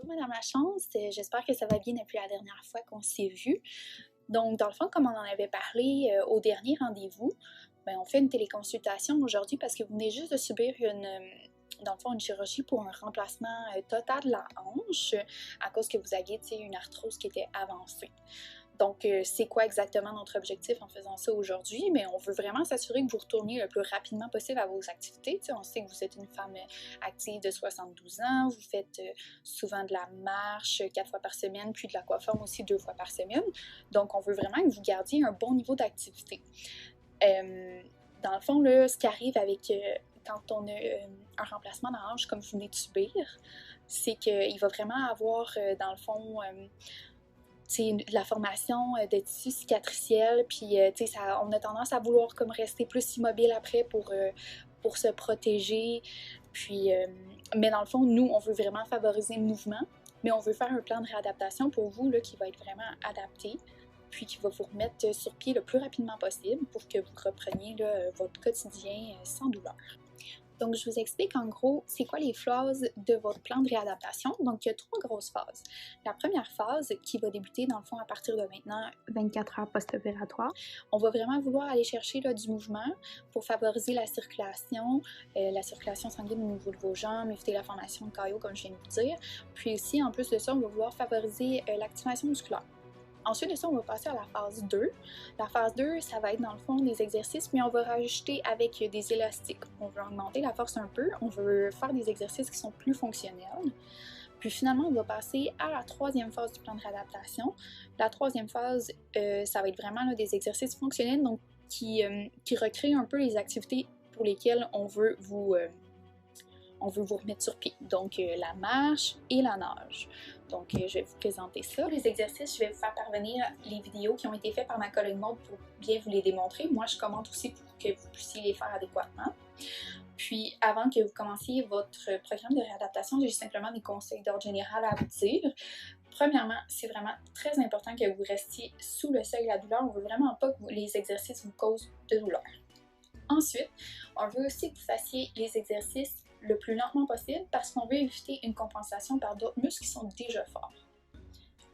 Bonjour Madame Lachance, j'espère que ça va bien depuis la dernière fois qu'on s'est vu. Donc, dans le fond, comme on en avait parlé au dernier rendez-vous, on fait une téléconsultation aujourd'hui parce que vous venez juste de subir une chirurgie pour un remplacement total de la hanche à cause que vous aviez une arthrose qui était avancée. Donc, c'est quoi exactement notre objectif en faisant ça aujourd'hui? Mais on veut vraiment s'assurer que vous retourniez le plus rapidement possible à vos activités. On sait que vous êtes une femme active de 72 ans, vous faites souvent de la marche 4 fois par semaine, puis de l'aquaforme aussi 2 fois par semaine. Donc, on veut vraiment que vous gardiez un bon niveau d'activité. Dans le fond, là, ce qui arrive avec quand on a un remplacement de hanche comme vous venez de subir, c'est qu'il va vraiment avoir, dans le fond, de la formation de tissu cicatriciel, puis on a tendance à vouloir comme rester plus immobile après pour se protéger. Puis, mais dans le fond, nous, on veut vraiment favoriser le mouvement, mais on veut faire un plan de réadaptation pour vous là, qui va être vraiment adapté, puis qui va vous remettre sur pied le plus rapidement possible pour que vous repreniez là, votre quotidien sans douleur. Donc, je vous explique en gros c'est quoi les phases de votre plan de réadaptation. Donc, il y a 3 grosses phases. La première phase, qui va débuter dans le fond à partir de maintenant 24 heures post-opératoire, on va vraiment vouloir aller chercher là, du mouvement pour favoriser la circulation sanguine au niveau de vos jambes, éviter la formation de caillots comme je viens de vous dire. Puis aussi, en plus de ça, on va vouloir favoriser l'activation musculaire. Ensuite de ça, on va passer à la phase 2. La phase 2, ça va être dans le fond des exercices, mais on va rajouter avec des élastiques. On veut augmenter la force un peu, on veut faire des exercices qui sont plus fonctionnels. Puis finalement, on va passer à la 3e phase du plan de réadaptation. La 3e phase, ça va être vraiment là, des exercices fonctionnels, donc qui recréent un peu les activités pour lesquelles on veut vous remettre sur pied. Donc, la marche et la nage. Donc, je vais vous présenter ça. Les exercices, je vais vous faire parvenir les vidéos qui ont été faites par ma collègue Maude pour bien vous les démontrer. Moi, je commente aussi pour que vous puissiez les faire adéquatement. Puis, avant que vous commenciez votre programme de réadaptation, j'ai simplement des conseils d'ordre général à vous dire. Premièrement, c'est vraiment très important que vous restiez sous le seuil de la douleur. On ne veut vraiment pas que les exercices vous causent de douleur. Ensuite, on veut aussi que vous fassiez les exercices le plus lentement possible parce qu'on veut éviter une compensation par d'autres muscles qui sont déjà forts.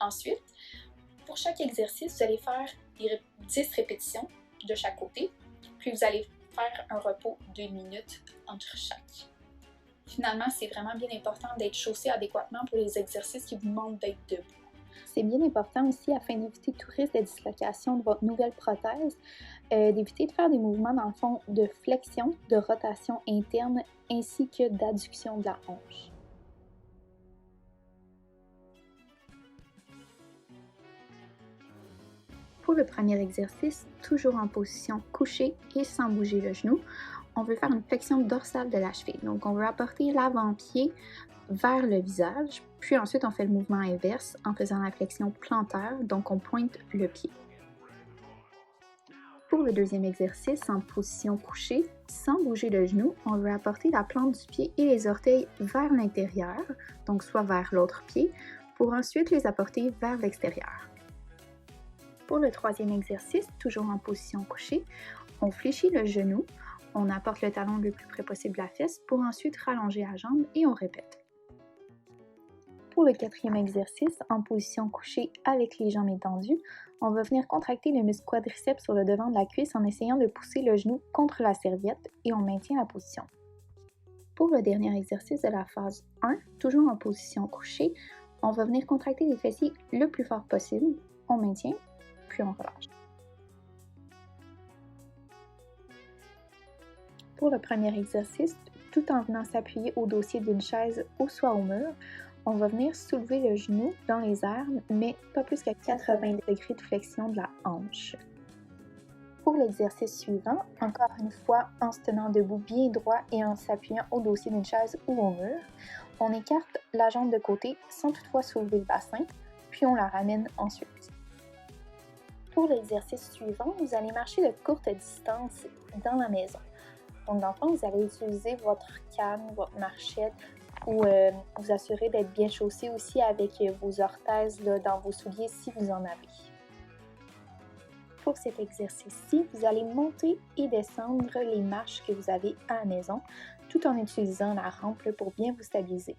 Ensuite, pour chaque exercice, vous allez faire 10 répétitions de chaque côté, puis vous allez faire un repos de 2 minutes entre chaque. Finalement, c'est vraiment bien important d'être chaussé adéquatement pour les exercices qui vous demandent d'être debout. C'est bien important aussi, afin d'éviter tout risque de dislocation de votre nouvelle prothèse, d'éviter de faire des mouvements dans le fond de flexion, de rotation interne, ainsi que d'adduction de la hanche. Pour le premier exercice, toujours en position couchée et sans bouger le genou, on veut faire une flexion dorsale de la cheville. Donc, on veut apporter l'avant-pied vers le visage, puis ensuite on fait le mouvement inverse en faisant la flexion plantaire, donc on pointe le pied. Pour le deuxième exercice, en position couchée, sans bouger le genou, on veut apporter la plante du pied et les orteils vers l'intérieur, donc soit vers l'autre pied, pour ensuite les apporter vers l'extérieur. Pour le troisième exercice, toujours en position couchée, on fléchit le genou, on apporte le talon le plus près possible de la fesse pour ensuite rallonger la jambe et on répète. Pour le quatrième exercice, en position couchée avec les jambes étendues, on va venir contracter le muscle quadriceps sur le devant de la cuisse en essayant de pousser le genou contre la serviette et on maintient la position. Pour le dernier exercice de la phase 1, toujours en position couchée, on va venir contracter les fessiers le plus fort possible, on maintient, puis on relâche. Pour le premier exercice, tout en venant s'appuyer au dossier d'une chaise ou soit au mur, on va venir soulever le genou dans les airs, mais pas plus qu'à 80 degrés de flexion de la hanche. Pour l'exercice suivant, encore une fois en se tenant debout bien droit et en s'appuyant au dossier d'une chaise ou au mur, on écarte la jambe de côté sans toutefois soulever le bassin, puis on la ramène ensuite. Pour l'exercice suivant, vous allez marcher de courtes distances dans la maison. Donc, dans le fond, vous allez utiliser votre canne, votre marchette ou vous assurer d'être bien chaussé aussi avec vos orthèses là, dans vos souliers si vous en avez. Pour cet exercice-ci, vous allez monter et descendre les marches que vous avez à la maison tout en utilisant la rampe pour bien vous stabiliser.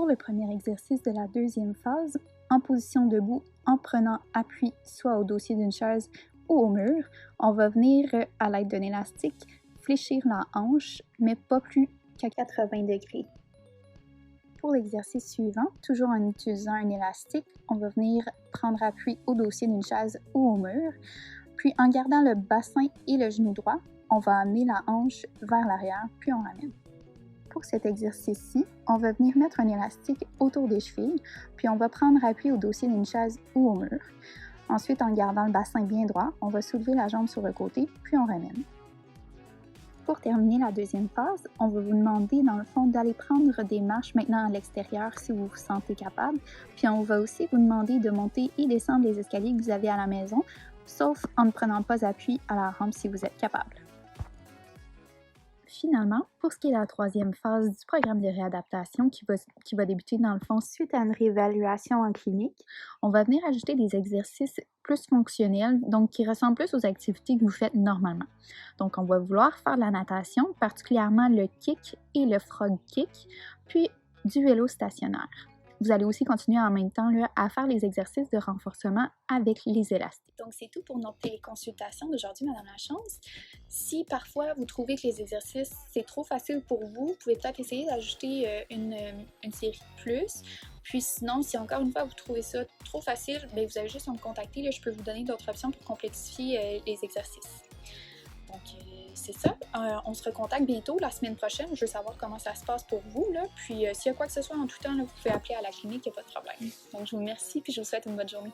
Pour le premier exercice de la deuxième phase, en position debout, en prenant appui soit au dossier d'une chaise ou au mur, on va venir, à l'aide d'un élastique, fléchir la hanche, mais pas plus qu'à 80 degrés. Pour l'exercice suivant, toujours en utilisant un élastique, on va venir prendre appui au dossier d'une chaise ou au mur, puis en gardant le bassin et le genou droit, on va amener la hanche vers l'arrière, puis on ramène. Pour cet exercice-ci, on va venir mettre un élastique autour des chevilles, puis on va prendre appui au dossier d'une chaise ou au mur. Ensuite, en gardant le bassin bien droit, on va soulever la jambe sur le côté, puis on ramène. Pour terminer la deuxième phase, on va vous demander, dans le fond, d'aller prendre des marches maintenant à l'extérieur si vous vous sentez capable. Puis on va aussi vous demander de monter et descendre les escaliers que vous avez à la maison, sauf en ne prenant pas appui à la rampe si vous êtes capable. Finalement, pour ce qui est de la troisième phase du programme de réadaptation qui va débuter dans le fond suite à une réévaluation en clinique, on va venir ajouter des exercices plus fonctionnels, donc qui ressemblent plus aux activités que vous faites normalement. Donc on va vouloir faire de la natation, particulièrement le kick et le frog kick, puis du vélo stationnaire. Vous allez aussi continuer en même temps là, à faire les exercices de renforcement avec les élastiques. Donc, c'est tout pour notre téléconsultation d'aujourd'hui, Madame Lachance. Si parfois vous trouvez que les exercices, c'est trop facile pour vous, vous pouvez peut-être essayer d'ajouter une série de plus. Puis sinon, si encore une fois vous trouvez ça trop facile, bien, vous avez juste à me contacter. Là, je peux vous donner d'autres options pour complexifier les exercices. Donc, c'est ça. On se recontacte bientôt, la semaine prochaine. Je veux savoir comment ça se passe pour vous. Là. Puis, s'il y a quoi que ce soit en tout temps, là, vous pouvez appeler à la clinique, il n'y a pas de problème. Donc, je vous remercie et je vous souhaite une bonne journée.